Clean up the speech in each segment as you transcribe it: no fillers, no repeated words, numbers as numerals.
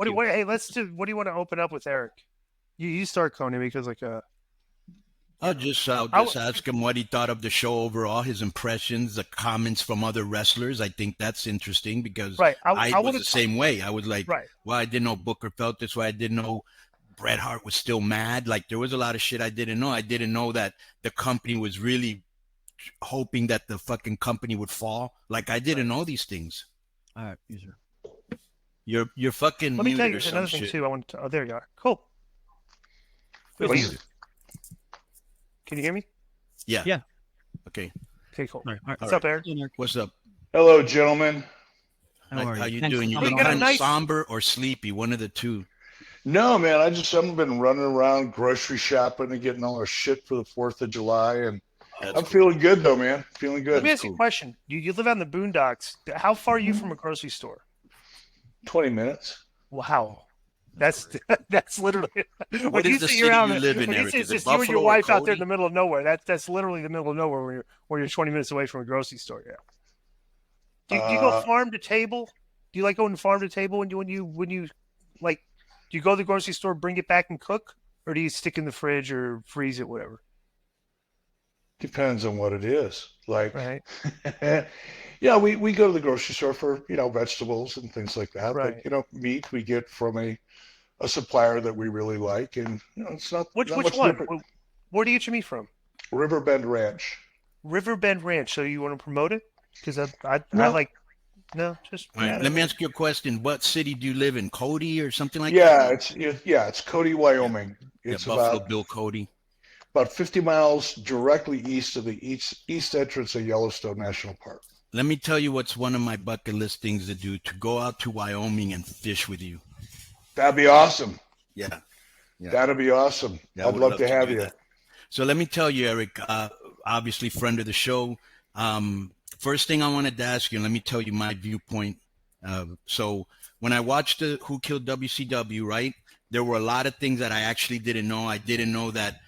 Hey, let's do. What do you want to open up with, Eric? You start, Coney, because I'll just ask him what he thought of the show overall, his impressions, the comments from other wrestlers. I think that's interesting because right. I I was want the to same way. I was like, right. well, I didn't know Booker felt this way. I didn't know Bret Hart was still mad. Like there was a lot of shit I didn't know. I didn't know that the company was really hoping that the fucking company would fall. Like I didn't know these things. All right, user. You're fucking Let me tell muted you or there's some another thing shit. too. I want to. Oh, there you are. Cool. You're muted. Can you hear me? Yeah. Yeah. Okay. Okay, cool. All right. What's up, Eric? What's up? Hello, gentlemen. How you Thanks doing? for You coming look on. kind of somber or sleepy, one of the two. No, man, I've been running around grocery shopping and getting all our shit for the 4th of July, and I'm feeling good though, man. Feeling Let good. me ask you a question. You live out in the boondocks. How far are you from a grocery store? 20 minutes. Wow. That's literally What is the city you live in, Eric? It's Is it just you and your Buffalo or wife out there in Cody? the middle of nowhere. That's literally the middle of nowhere where you're 20 minutes away from a grocery store. Yeah. Do you go farm to table? Do you like going farm to table when you like? Do you go to the grocery store, bring it back and cook, or do you stick in the fridge or freeze it, whatever? Depends on what it is. Like, Right. yeah, we go to the grocery store for, vegetables and things like that. Right. But, meat we get from a supplier that we really like, and it's not Which much one? different. Where do you get your meat from? Riverbend Ranch. Riverbend Ranch. So you want to promote it? Because I No. like just All right, let me ask you a question. What city do you live in? Cody or something like Yeah, that? it's Cody, Wyoming. It's Buffalo Bill Cody. about 50 miles directly east of the east entrance of Yellowstone National Park. Let me tell you what's one of my bucket list things to do, to go out to Wyoming and fish with you. That'd be awesome. Yeah. That'd be awesome. Yeah, I I'd would love to do have you. that. So let me tell you, Eric, obviously friend of the show. First thing I wanted to ask you, and let me tell you my viewpoint. So when I watched Who Killed WCW, right, there were a lot of things that I actually didn't know. I didn't know that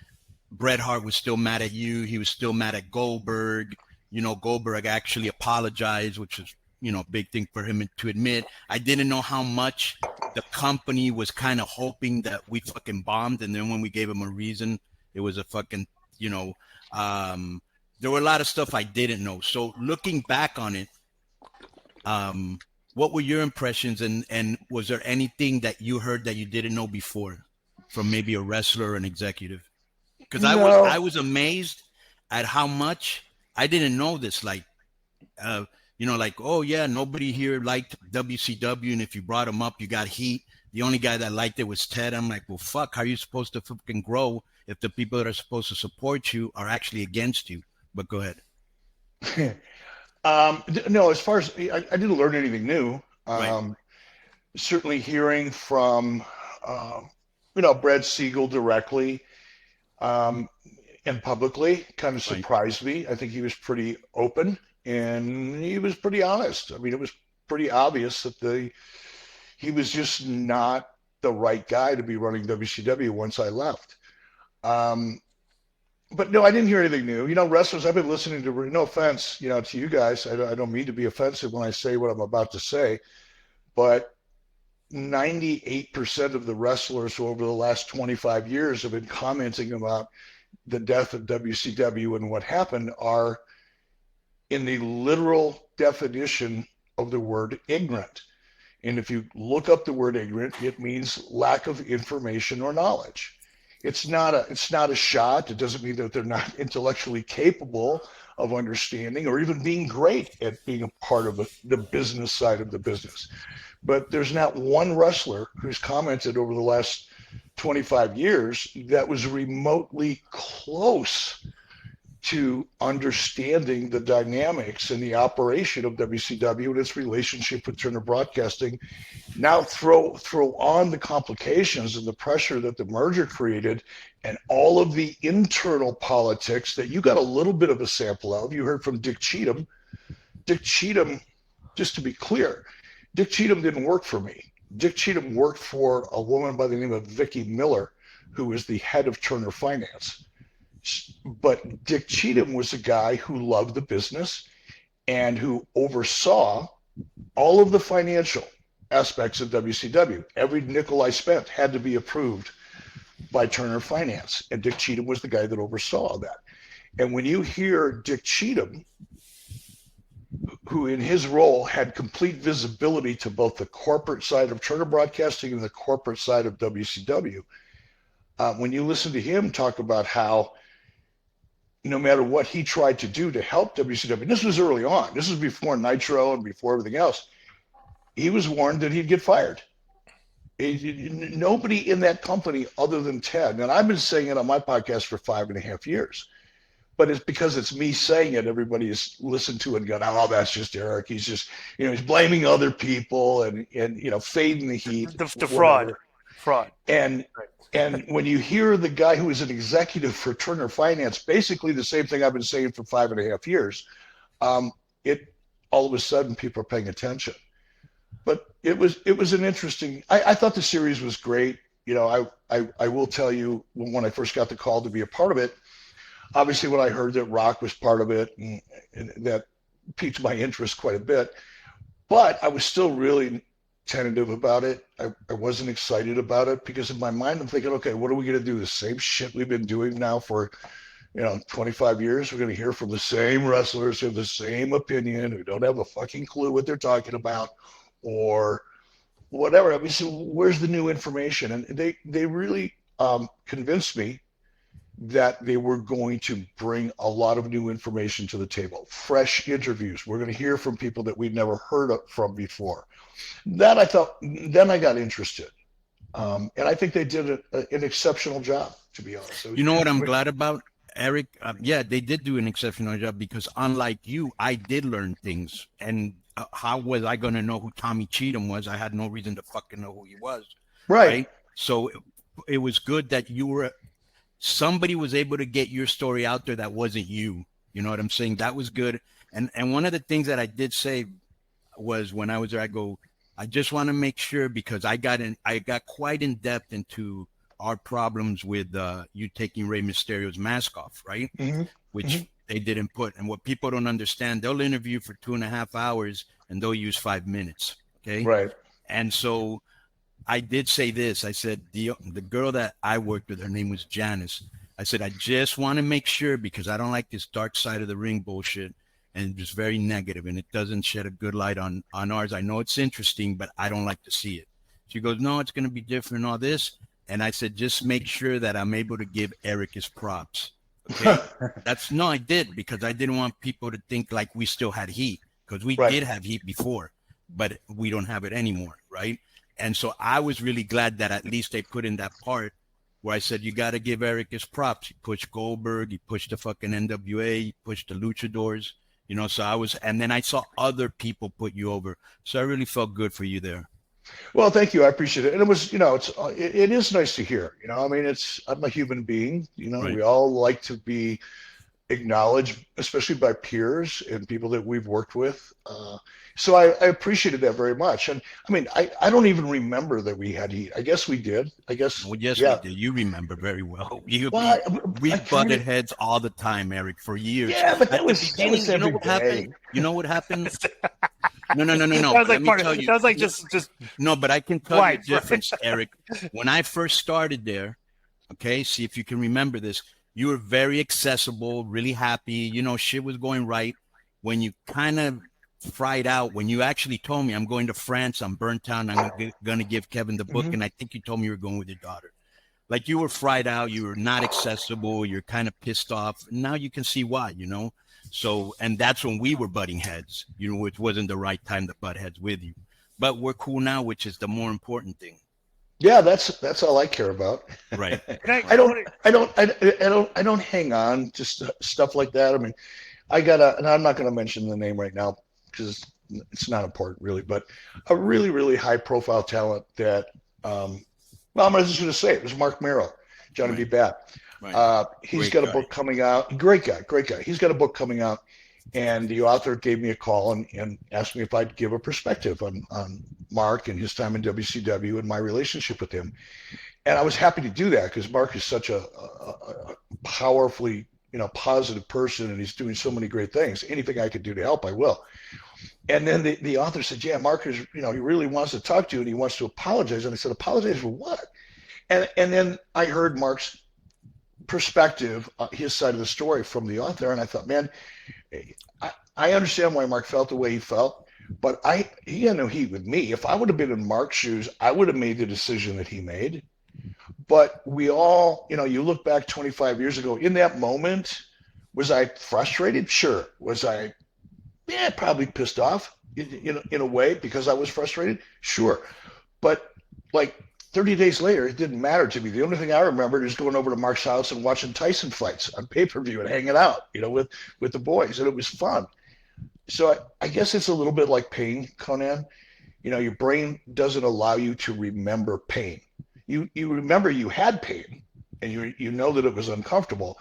Bret Hart was still mad at you. He was still mad at Goldberg. Goldberg actually apologized, which is, a big thing for him to admit. I didn't know how much the company was kind of hoping that we fucking bombed. And then when we gave him a reason, it was a fucking, there were a lot of stuff I didn't know. So looking back on it, what were your impressions? And was there anything that you heard that you didn't know before from maybe a wrestler or an executive? Because I was amazed at how much I didn't know this. Like, oh yeah, nobody here liked WCW, and if you brought him up, you got heat. The only guy that liked it was Ted. I'm like, well, fuck, how are you supposed to fucking grow if the people that are supposed to support you are actually against you? But go ahead. No, as far as I didn't learn anything new. Right. Certainly hearing from, Brad Siegel directly. And publicly kind of surprised me. I think he was pretty open and he was pretty honest. I mean, it was pretty obvious that he was just not the right guy to be running WCW once I left. But no, I didn't hear anything new. Wrestlers, I've been listening to, no offense, to you guys. I don't mean to be offensive when I say what I'm about to say, but 98% of the wrestlers who over the last 25 years have been commenting about the death of WCW and what happened are in the literal definition of the word ignorant. And if you look up the word ignorant, it means lack of information or knowledge. It's not a shot. It doesn't mean that they're not intellectually capable of understanding or even being great at being a part of the business side of the business. But there's not one wrestler who's commented over the last 25 years that was remotely close to understanding the dynamics and the operation of WCW and its relationship with Turner Broadcasting. Now throw on the complications and the pressure that the merger created and all of the internal politics that you got a little bit of a sample of. You heard from Dick Cheatham. Dick Cheatham, just to be clear, Dick Cheatham didn't work for me. Dick Cheatham worked for a woman by the name of Vicki Miller, who was the head of Turner Finance. But Dick Cheatham was a guy who loved the business and who oversaw all of the financial aspects of WCW. Every nickel I spent had to be approved by Turner Finance, and Dick Cheatham was the guy that oversaw that. And when you hear Dick Cheatham, who in his role had complete visibility to both the corporate side of Turner Broadcasting and the corporate side of WCW, when you listen to him talk about how no matter what he tried to do to help WCW, and this was early on, this was before Nitro and before everything else, he was warned that he'd get fired. Nobody in that company other than Ted, and I've been saying it on my podcast for 5.5 years, but it's because it's me saying it, everybody has listened to it and gone, oh, that's just Eric. He's just, he's blaming other people and fading the heat. The fraud. And when you hear the guy who is an executive for Turner Finance, basically the same thing I've been saying for 5.5 years, it all of a sudden people are paying attention. But it was an interesting. I thought the series was great. I will tell you, when I first got the call to be a part of it, obviously when I heard that Rock was part of it, and that piqued my interest quite a bit. But I was still really tentative about it. I wasn't excited about it because in my mind I'm thinking, okay, what are we going to do? The same shit we've been doing now for 25 years. We're going to hear from the same wrestlers who have the same opinion, who don't have a fucking clue what they're talking about or whatever. I mean, so where's the new information? And they really convinced me that they were going to bring a lot of new information to the table, fresh interviews. We're going to hear from people that we'd never heard from before. That I thought, then I got interested. And I think they did an exceptional job, to be honest. You know what I'm glad about, Eric? Yeah, they did do an exceptional job because unlike you, I did learn things. And how was I going to know who Tommy Cheatham was? I had no reason to fucking know who he was. Right? So it was good that somebody was able to get your story out there that wasn't you. You know what I'm saying? That was good. And one of the things that I did say was when I was there, I just want to make sure, because I got quite in depth into our problems with you taking Rey Mysterio's mask off, right? Mm-hmm. Which they didn't put. And what people don't understand, they'll interview for 2.5 hours and they'll use 5 minutes. Okay. Right. And so I did say this. I said, the girl that I worked with, her name was Janice. I said, I just want to make sure, because I don't like this dark side of the ring bullshit, and just very negative, and it doesn't shed a good light on ours. I know it's interesting, but I don't like to see it. She goes, no, it's going to be different, all this. And I said, just make sure that I'm able to give Eric his props. Okay. I did, because I didn't want people to think like we still had heat, because we did have heat before, but we don't have it anymore. Right. And so I was really glad that at least they put in that part where I said, you got to give Eric his props. He pushed Goldberg. He pushed the fucking NWA. He pushed the Luchadors. So and then I saw other people put you over. So I really felt good for you there. Well, thank you. I appreciate it. And it was, it is nice to hear, I mean, I'm a human being, Right. We all like to be acknowledged, especially by peers and people that we've worked with. So I appreciated that very much. And I mean, I don't even remember that we had heat. I guess we did. Well, yes, we did. You remember very well. We butted heads all the time, Eric, for years. Yeah, but that was every what day. happened? You know what happened? No. It sounds like just. No, but I can tell you the difference, Eric. When I first started there, okay, see if you can remember this. You were very accessible, really happy. Shit was going right. When you kind of fried out, when you actually told me, I'm going to France, I'm burnt out, I'm going to give Kevin the book, and I think you told me you were going with your daughter. Like, you were fried out, you were not accessible, you're kind of pissed off. Now you can see why, So, and that's when we were butting heads, which wasn't the right time to butt heads with you. But we're cool now, which is the more important thing. Yeah, that's all I care about. Right. I don't hang on to stuff like that. I mean, and I'm not going to mention the name right now because it's not important really, but a really, really high profile talent that, I'm just going to say it was Mark Merrill, Johnny B. Bat. Right. He's got a book coming out. Great guy. He's got a book coming out, and the author gave me a call and asked me if I'd give a perspective on Mark and his time in WCW and my relationship with him. And I was happy to do that because Mark is such a powerfully, positive person, and he's doing so many great things. Anything I could do to help, I will. And then the author said, yeah, Mark is, he really wants to talk to you and he wants to apologize. And I said, apologize for what? And then I heard Mark's perspective, his side of the story from the author. And I thought, man, I understand why Mark felt the way he felt, but he had no heat with me. If I would have been in Mark's shoes, I would have made the decision that he made. But we all, you look back 25 years ago, in that moment, was I frustrated? Sure. Was I, probably pissed off in a way because I was frustrated? Sure. But like 30 days later, it didn't matter to me. The only thing I remembered is going over to Mark's house and watching Tyson fights on pay-per-view and hanging out, with the boys. And it was fun. So I guess it's a little bit like pain, Conan. Your brain doesn't allow you to remember pain. You remember you had pain and you know that it was uncomfortable,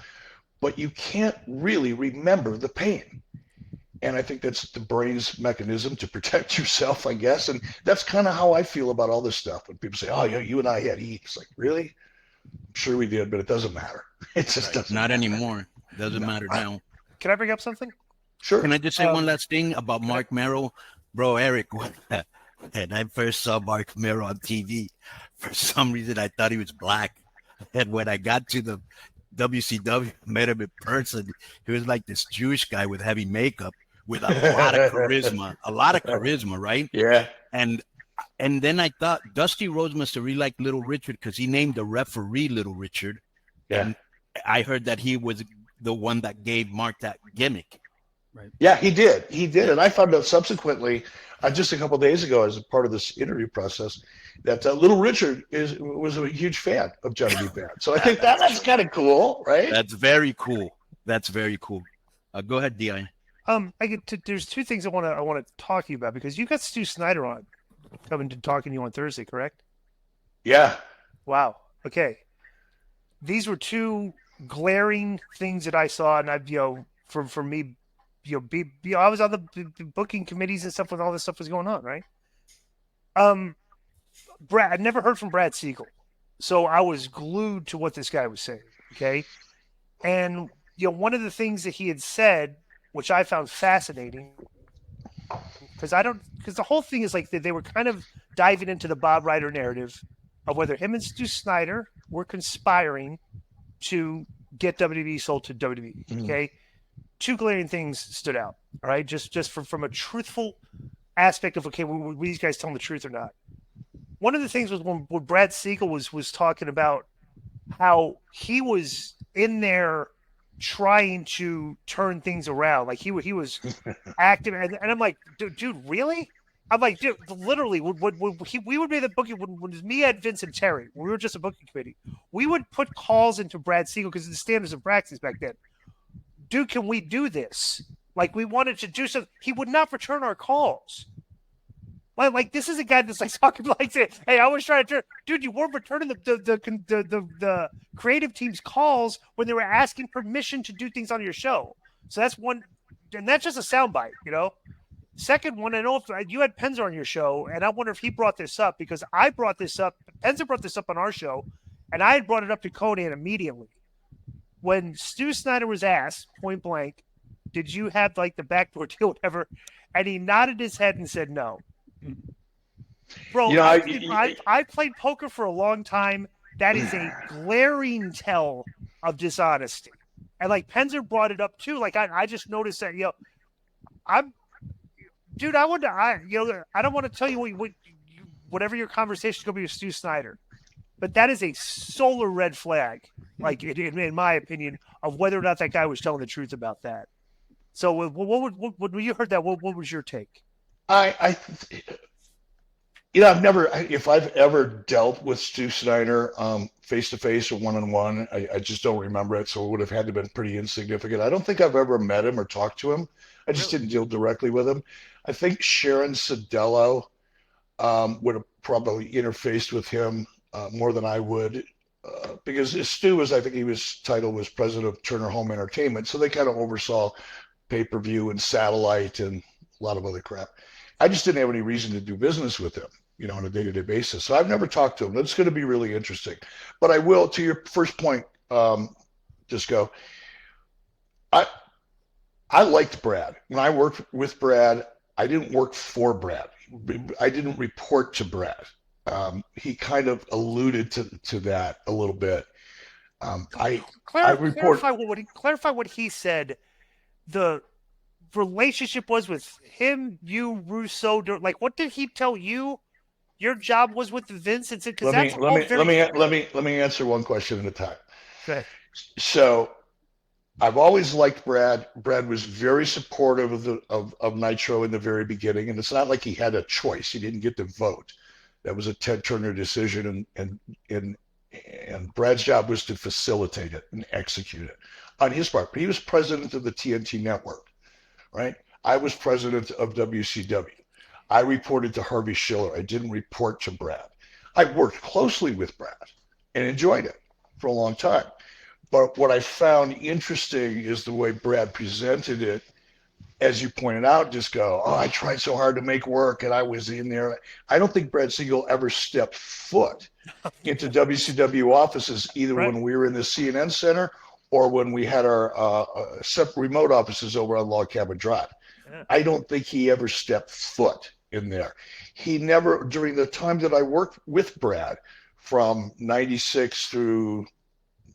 but you can't really remember the pain. And I think that's the brain's mechanism to protect yourself, I guess. And that's kind of how I feel about all this stuff. When people say, oh, you and I had heat. It's like, really? I'm sure we did, but it doesn't matter. It just doesn't Not matter. Anymore. Doesn't matter now. Can I bring up something? Sure. Can I just say one last thing about Mark Merrill? Bro, Eric, when I first saw Mark Merrill on TV, for some reason I thought he was black. And when I got to the WCW, met him in person, he was like this Jewish guy with heavy makeup with a lot of charisma, right? Yeah. And then I thought Dusty Rhodes must have really liked Little Richard because he named the referee Little Richard. Yeah. And I heard that he was the one that gave Mark that gimmick. Right. Yeah, he did. And I found out subsequently, just a couple of days ago, as a part of this interview process, that Little Richard was a huge fan of Johnny B. Bad. So I think that's kind of cool, right? That's very cool. Go ahead, Di. There's two things I want to talk to you about because you got Stu Snyder on coming to talking to you on Thursday, correct? Yeah. Wow. Okay. These were two glaring things that I saw, and for me, I was on the booking committees and stuff when all this stuff was going on, right? Brad, I'd never heard from Brad Siegel, so I was glued to what this guy was saying. Okay, and one of the things that he had said, which I found fascinating, because the whole thing is like they were kind of diving into the Bob Ryder narrative of whether him and Stu Snyder were conspiring to get WWE sold to WWE. Mm-hmm. Okay. Two glaring things stood out. All right. Just from a truthful aspect of, okay, were these guys telling the truth or not? One of the things was when Brad Siegel was talking about how he was in there trying to turn things around. Like he was active. And I'm like, dude, really? I'm like, dude, literally, we would be the booking when it was me, Ed, Vince, and Terry. When we were just a booking committee. We would put calls into Brad Siegel because of the standards of practice back then. Dude, can we do this? Like, we wanted to do something. He would not return our calls. Like this is a guy that's like talking like, hey, I was trying to turn. Dude, you weren't returning the creative team's calls when they were asking permission to do things on your show. So that's one, and that's just a soundbite, Second one, I know if you had Penzer on your show, and I wonder if he brought this up because I brought this up. Penzer brought this up on our show, and I had brought it up to Conan immediately. When Stu Snyder was asked point blank, did you have like the backdoor deal, whatever? And he nodded his head and said no. Bro, I played poker for a long time. That is a glaring tell of dishonesty. And like Penzer brought it up too. Like I just noticed that, I don't want to tell you whatever your conversation is going to be with Stu Snyder, but that is a solar red flag, like in my opinion, of whether or not that guy was telling the truth about that. So when you heard that, what was your take? I've if I've ever dealt with Stu Snyder face to face or one on one, I just don't remember it. So it would have had to have been pretty insignificant. I don't think I've ever met him or talked to him. I just didn't deal directly with him. I think Sharon Sadello would have probably interfaced with him more than I would, because Stu was, I think his title was president of Turner Home Entertainment, so they kind of oversaw pay-per-view and satellite and a lot of other crap. I just didn't have any reason to do business with him, on a day-to-day basis. So I've never talked to him. That's going to be really interesting. But I will, to your first point, Disco, I liked Brad. When I worked with Brad, I didn't work for Brad. I didn't report to Brad. He kind of alluded to that a little bit. I report. Clarify what he said. The relationship was with him, you, Russo. Like, what did he tell you? Your job was with Vince, and because that's all very. Let me answer one question at a time. Okay. So, I've always liked Brad. Brad was very supportive of Nitro in the very beginning, and it's not like he had a choice. He didn't get to vote. That was a Ted Turner decision, and Brad's job was to facilitate it and execute it on his part. But he was president of the TNT network, right? I was president of WCW. I reported to Harvey Schiller. I didn't report to Brad. I worked closely with Brad and enjoyed it for a long time. But what I found interesting is the way Brad presented it. As you pointed out, just go, oh, I tried so hard to make work and I was in there. I don't think Brad Siegel ever stepped foot into WCW offices, either when we were in the CNN Center or when we had our separate remote offices over on Log Cabin Drive. Yeah. I don't think he ever stepped foot in there. He never, during the time that I worked with Brad from 96 through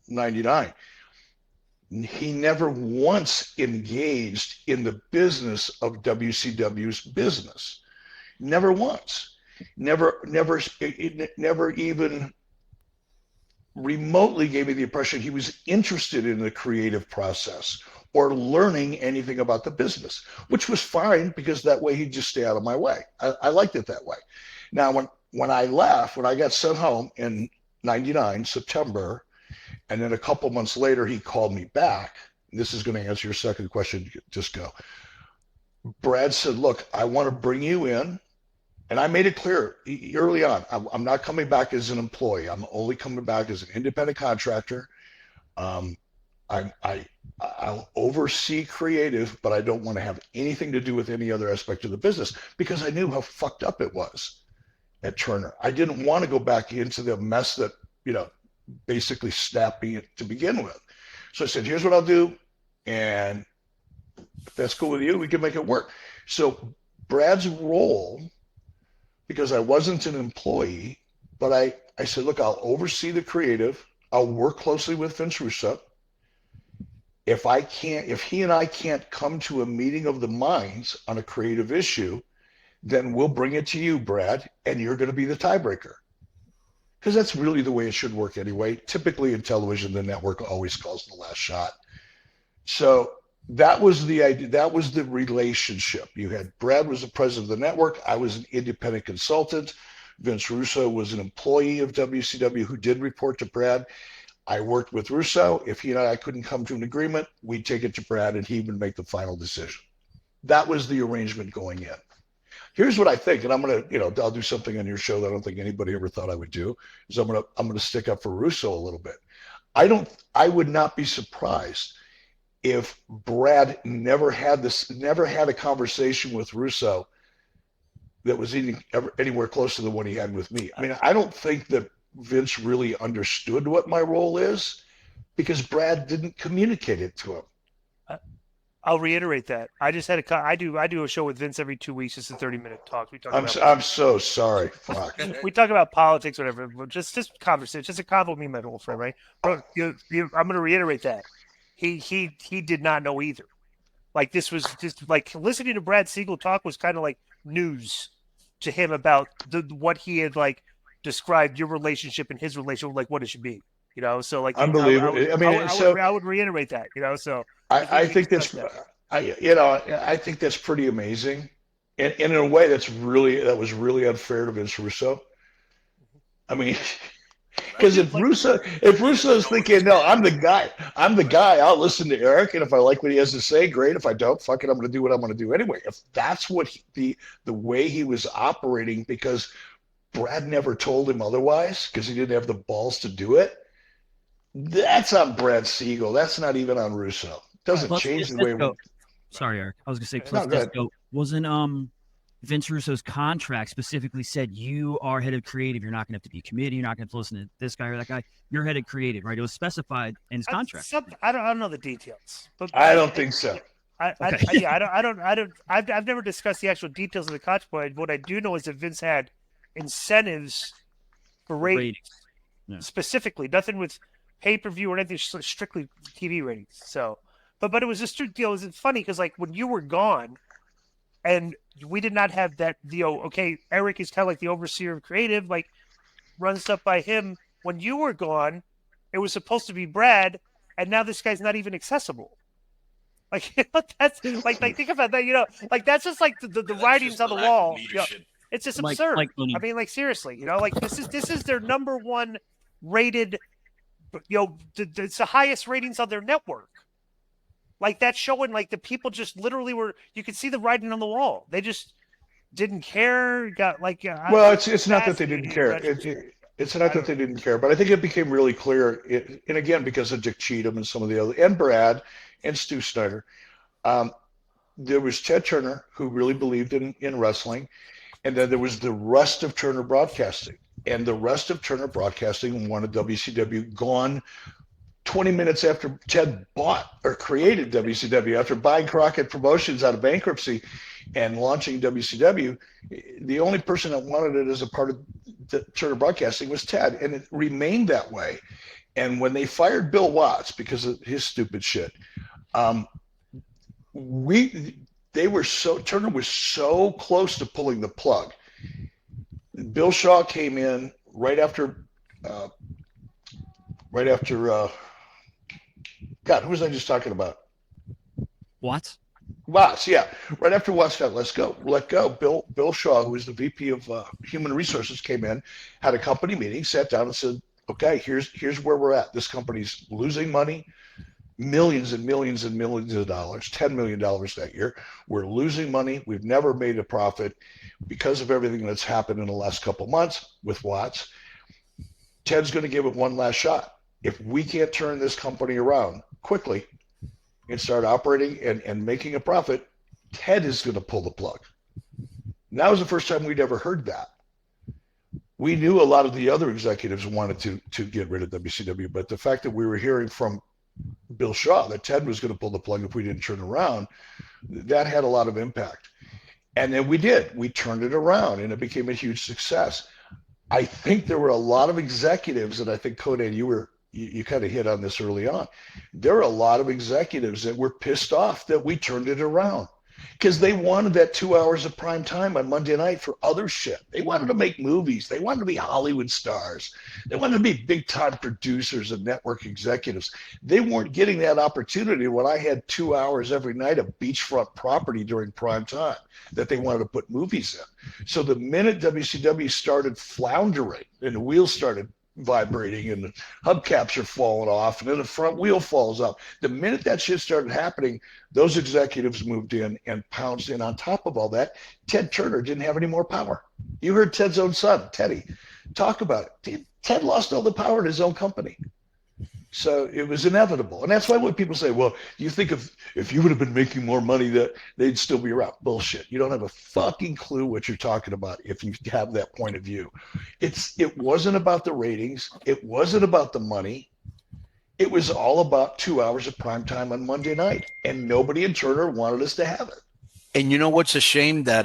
99, he never once engaged in the business of WCW's business. Never once. Never even remotely gave me the impression he was interested in the creative process or learning anything about the business, which was fine because that way he'd just stay out of my way. I liked it that way. Now, when I left, when I got sent home in 99, September, and then a couple months later, he called me back. This is going to answer your second question. Just go. Brad said, look, I want to bring you in. And I made it clear early on, I'm not coming back as an employee. I'm only coming back as an independent contractor. I'll oversee creative, but I don't want to have anything to do with any other aspect of the business because I knew how fucked up it was at Turner. I didn't want to go back into the mess that, basically snapped me to begin with. So I said, here's what I'll do. And if that's cool with you, we can make it work. So Brad's role, because I wasn't an employee, but I said, look, I'll oversee the creative. I'll work closely with Vince Russo. If he and I can't come to a meeting of the minds on a creative issue, then we'll bring it to you, Brad, and you're going to be the tiebreaker. Because that's really the way it should work anyway. Typically in television, the network always calls the last shot. So that was the idea. That was the relationship. You had Brad was the president of the network. I was an independent consultant. Vince Russo was an employee of WCW who did report to Brad. I worked with Russo. If he and I couldn't come to an agreement, we'd take it to Brad and he would make the final decision. That was the arrangement going in. Here's what I think, and I'm gonna, I'll do something on your show that I don't think anybody ever thought I would do. Is I'm gonna stick up for Russo a little bit. I would not be surprised if Brad never had a conversation with Russo that was anywhere close to the one he had with me. I mean, I don't think that Vince really understood what my role is because Brad didn't communicate it to him. I'll reiterate that. I just had I do a show with Vince every 2 weeks. It's a 30-minute talk. I'm so sorry. Fuck. We talk about politics, whatever. Just conversation, just a convo me, my old friend, right? Bro, I'm going to reiterate that he did not know either. Like this was just like listening to Brad Siegel talk was kind of like news to him about what he had like described your relationship and his relationship, like what it should be. So like unbelievable. I would reiterate that. So I think that's I think that's pretty amazing, and in a way that was really unfair to Vince Russo. I mean, because if Russo's thinking, no, I'm the guy, I'll listen to Eric, and if I like what he has to say, great. If I don't, fuck it, I'm going to do what I'm going to do anyway. If that's what the way he was operating, because Brad never told him otherwise, because he didn't have the balls to do it. That's on Brad Siegel. That's not even on Russo. Doesn't change the way. Sorry, Eric. I was going to say, plus Disco wasn't Vince Russo's contract specifically said you are head of creative. You're not going to have to be committee. You're not going to listen to this guy or that guy. You're head of creative, right? It was specified in his contract. I don't know the details. But I don't think so. I've never discussed the actual details of the contract, but what I do know is that Vince had incentives for ratings. Yeah. Specifically, nothing with pay-per-view or anything, strictly TV ratings. So, but it was just, you know, it was funny because like when you were gone, and we did not have that. Okay, Eric is kind of like the overseer of creative, like run stuff by him. When you were gone, it was supposed to be Brad, and now this guy's not even accessible. Like, you know, that's like think about that. You know, like that's just like the writings on the wall. You know, it's just absurd. I mean, like seriously, you know, like this is their number one rated. You know, it's the highest ratings on their network. Like that show, and like the people just literally were. You could see the writing on the wall. They just didn't care. Got like. Well, it's not that they didn't care. It's not that they didn't care, but I think it became really clear. And again, because of Dick Cheatham and some of the other, and Brad and Stu Snyder, there was Ted Turner, who really believed in wrestling, and then there was the rest of Turner Broadcasting, and the rest of Turner Broadcasting wanted WCW gone 20 minutes after Ted bought or created WCW, after buying Crockett Promotions out of bankruptcy and launching WCW. The only person that wanted it as a part of Turner Broadcasting was Ted, and it remained that way. And when they fired Bill Watts because of his stupid shit, Turner was so close to pulling the plug. Bill Shaw came in right after God, who was I just talking about? Watts, yeah. Right after Watts got let go, Bill Shaw, who was the VP of Human Resources, came in, had a company meeting, sat down and said, okay, here's where we're at. This company's losing money, millions and millions and millions of dollars, $10 million that year. We're losing money. We've never made a profit because of everything that's happened in the last couple months with Watts. Ted's going to give it one last shot. If we can't turn this company around quickly and start operating and making a profit, Ted is going to pull the plug. And that was the first time we'd ever heard that. We knew a lot of the other executives wanted to get rid of WCW, but the fact that we were hearing from Bill Shaw that Ted was going to pull the plug if we didn't turn around, that had a lot of impact. And then we did. We turned it around, and it became a huge success. I think there were a lot of executives, and I think, Conan, you kind of hit on this early on. There are a lot of executives that were pissed off that we turned it around because they wanted that 2 hours of prime time on Monday night for other shit. They wanted to make movies. They wanted to be Hollywood stars. They wanted to be big time producers and network executives. They weren't getting that opportunity when I had 2 hours every night of beachfront property during prime time that they wanted to put movies in. So the minute WCW started floundering and the wheels started vibrating and the hubcaps are falling off and then the front wheel falls off, the minute that shit started happening, those executives moved in and pounced in. On top of all that, Ted Turner didn't have any more power. You heard Ted's own son, Teddy, talk about it. Ted lost all the power in his own company. So it was inevitable. And that's why when people say, well, you think if you would have been making more money that they'd still be around. Bullshit. You don't have a fucking clue what you're talking about if you have that point of view. It wasn't about the ratings. It wasn't about the money. It was all about 2 hours of prime time on Monday night. And nobody in Turner wanted us to have it. And you know what's a shame? That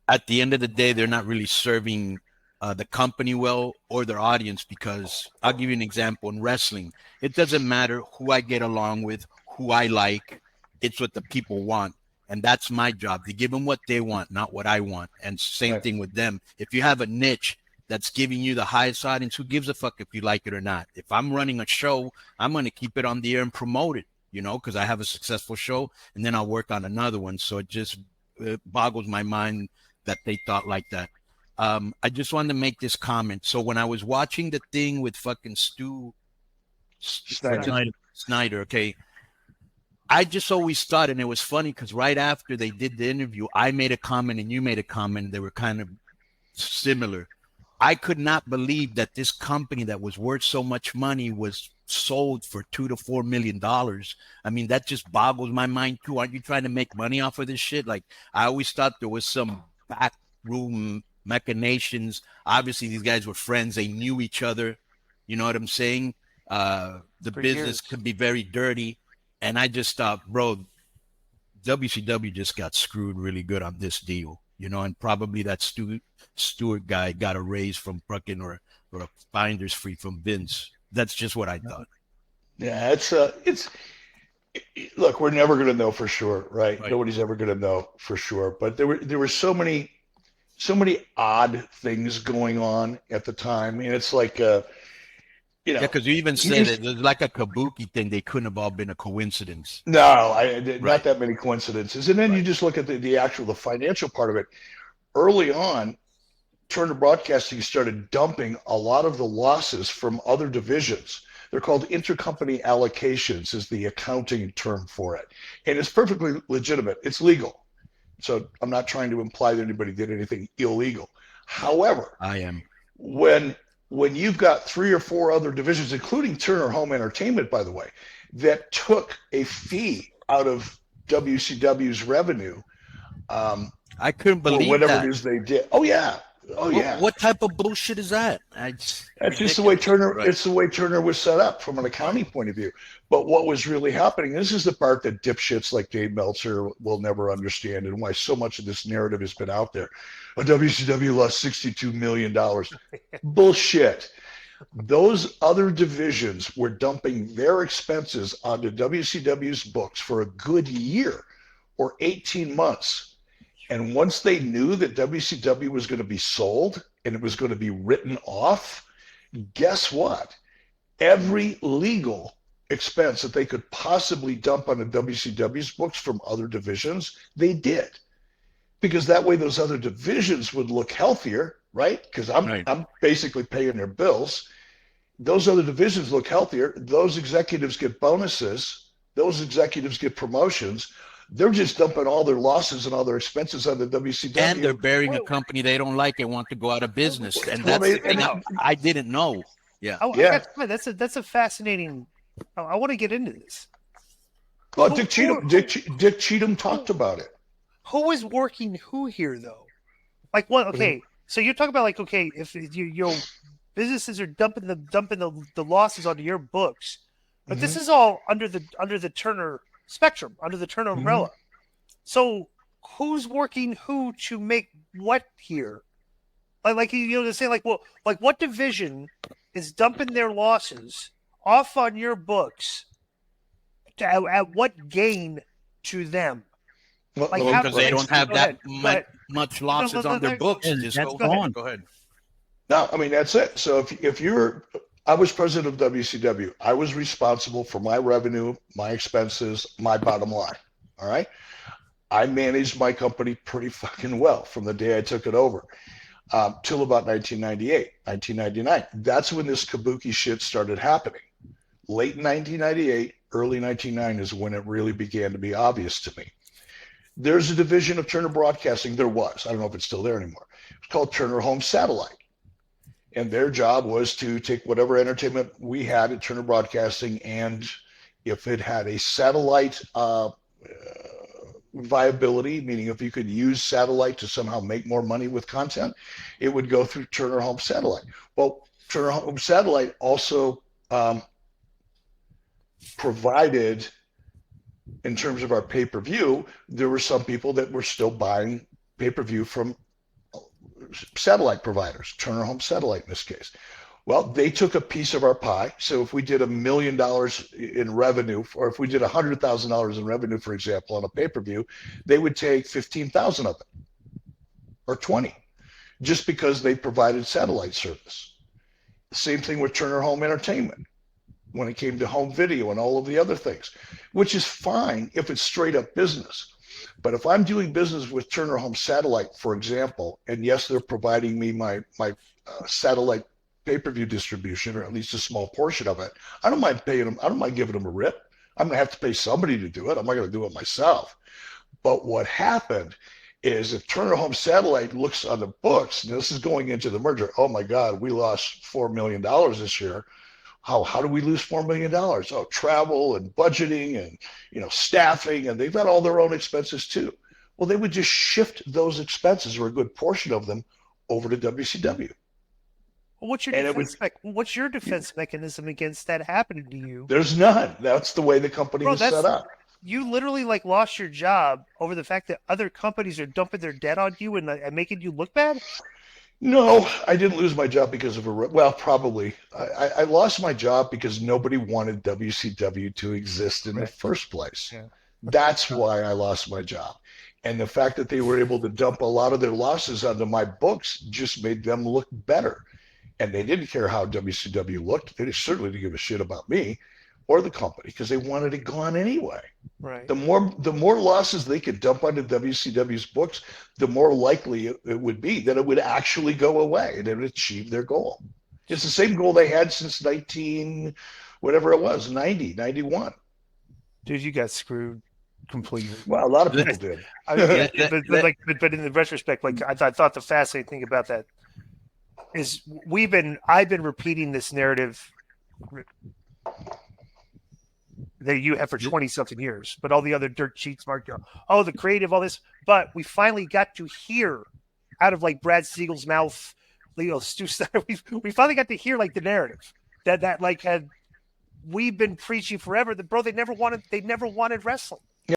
at the end of the day, they're not really serving the company well or their audience, because I'll give you an example. In wrestling, it doesn't matter who I get along with, who I like. It's what the people want. And that's my job, to give them what they want, not what I want. And same thing with them. If you have a niche that's giving you the highest audience, who gives a fuck if you like it or not? If I'm running a show, I'm going to keep it on the air and promote it, because I have a successful show, and then I'll work on another one. So it boggles my mind that they thought like that. I just wanted to make this comment. So when I was watching the thing with fucking Snyder, okay, I just always thought, and it was funny because right after they did the interview, I made a comment and you made a comment. They were kind of similar. I could not believe that this company that was worth so much money was sold for $2 to $4 million. I mean, that just boggles my mind too. Aren't you trying to make money off of this shit? Like, I always thought there was some backroom machinations. Obviously, these guys were friends. They knew each other. You know what I'm saying? The business could be very dirty. And I just thought, bro, WCW just got screwed really good on this deal, and probably that Stewart guy got a raise from fucking or a finder's fee from Vince. That's just what I thought. Yeah, it's look, we're never going to know for sure, right? Nobody's ever going to know for sure. But there were so many odd things going on at the time. I mean, it's like yeah, because you even said it was like a kabuki thing. They couldn't have all been a coincidence. No, not that many coincidences. And then you just look at the financial part of it. Early on, Turner Broadcasting started dumping a lot of the losses from other divisions. They're called intercompany allocations is the accounting term for it. And it's perfectly legitimate. It's legal. So I'm not trying to imply that anybody did anything illegal. However, I am. When you've got 3 or 4 other divisions, including Turner Home Entertainment, by the way, that took a fee out of WCW's revenue. I couldn't believe whatever it is they did. Oh yeah. What type of bullshit is that? That's just the way Turner. Right. It's the way Turner was set up from an accounting point of view. But what was really happening? This is the part that dipshits like Dave Meltzer will never understand, and why so much of this narrative has been out there. WCW lost $62 million. Bullshit. Those other divisions were dumping their expenses onto WCW's books for a good year or 18 months. And once they knew that WCW was going to be sold and it was going to be written off, guess what? Every legal expense that they could possibly dump on the WCW's books from other divisions, they did. Because that way those other divisions would look healthier, right? Because I'm basically paying their bills. Those other divisions look healthier. Those executives get bonuses. Those executives get promotions. They're just dumping all their losses and all their expenses on the WCW. And they're burying a company they don't like and want to go out of business. And that's the thing I didn't know. Yeah. That's a fascinating. I want to get into this. Well, Dick Cheatham talked about it. Who is working who here, though? Like what? Okay, so you're talking about if your businesses are dumping the losses onto your books, but this is all under the Turner spectrum, under the Turner umbrella. So who's working who to make what here? They're saying what division is dumping their losses off on your books at what gain to them? Because they don't have that much losses on their books. Go ahead. No, I mean, that's it. So I was president of WCW. I was responsible for my revenue, my expenses, my bottom line. All right. I managed my company pretty fucking well from the day I took it over till about 1998, 1999. That's when this kabuki shit started happening. Late 1998, early 1999 is when it really began to be obvious to me. There's a division of Turner Broadcasting. There was. I don't know if it's still there anymore. It's called Turner Home Satellite. And their job was to take whatever entertainment we had at Turner Broadcasting, and if it had a satellite viability, meaning if you could use satellite to somehow make more money with content, it would go through Turner Home Satellite. Well, Turner Home Satellite also provided, in terms of our pay-per-view, there were some people that were still buying pay-per-view from satellite providers, Turner Home Satellite in this case. Well, they took a piece of our pie. So if we did $1 million in revenue, or if we did $100,000 in revenue, for example, on a pay-per-view, they would take 15,000 of it or 20, just because they provided satellite service. Same thing with Turner Home Entertainment when it came to home video and all of the other things, which is fine if it's straight up business. But if I'm doing business with Turner Home Satellite, for example, and yes, they're providing me my satellite pay-per-view distribution, or at least a small portion of it, I don't mind paying them. I don't mind giving them a rip. I'm going to have to pay somebody to do it. I'm not going to do it myself. But what happened is if Turner Home Satellite looks on the books, and this is going into the merger, oh my God, we lost $4 million this year. How do we lose $4 million? Oh, travel and budgeting and staffing, and they've got all their own expenses too. Well, they would just shift those expenses, or a good portion of them, over to WCW. Well, what's your defense mechanism against that happening to you? There's none. That's the way the company was set up. you literally like lost your job over the fact that other companies are dumping their debt on you and making you look bad? No, I didn't lose my job because of well, probably. I lost my job because nobody wanted WCW to exist in the first place. Yeah. That's why I lost my job. And the fact that they were able to dump a lot of their losses onto my books just made them look better. And they didn't care how WCW looked. They certainly didn't give a shit about me or the company because they wanted it gone anyway. Right. The more losses they could dump onto WCW's books, the more likely it would be that it would actually go away and it would achieve their goal. It's the same goal they had since 90, 91. Dude, you got screwed completely. Well, a lot of people did. But in the retrospect, like I thought the fascinating thing about that is I've been repeating this narrative that you have for 20 something years, but all the other dirt sheets mark, oh, the creative, all this, but we finally got to hear out of like Brad Siegel's mouth, Stu Steiner, we finally got to hear like the narrative that like had we've been preaching forever that, bro, they never wanted wrestling.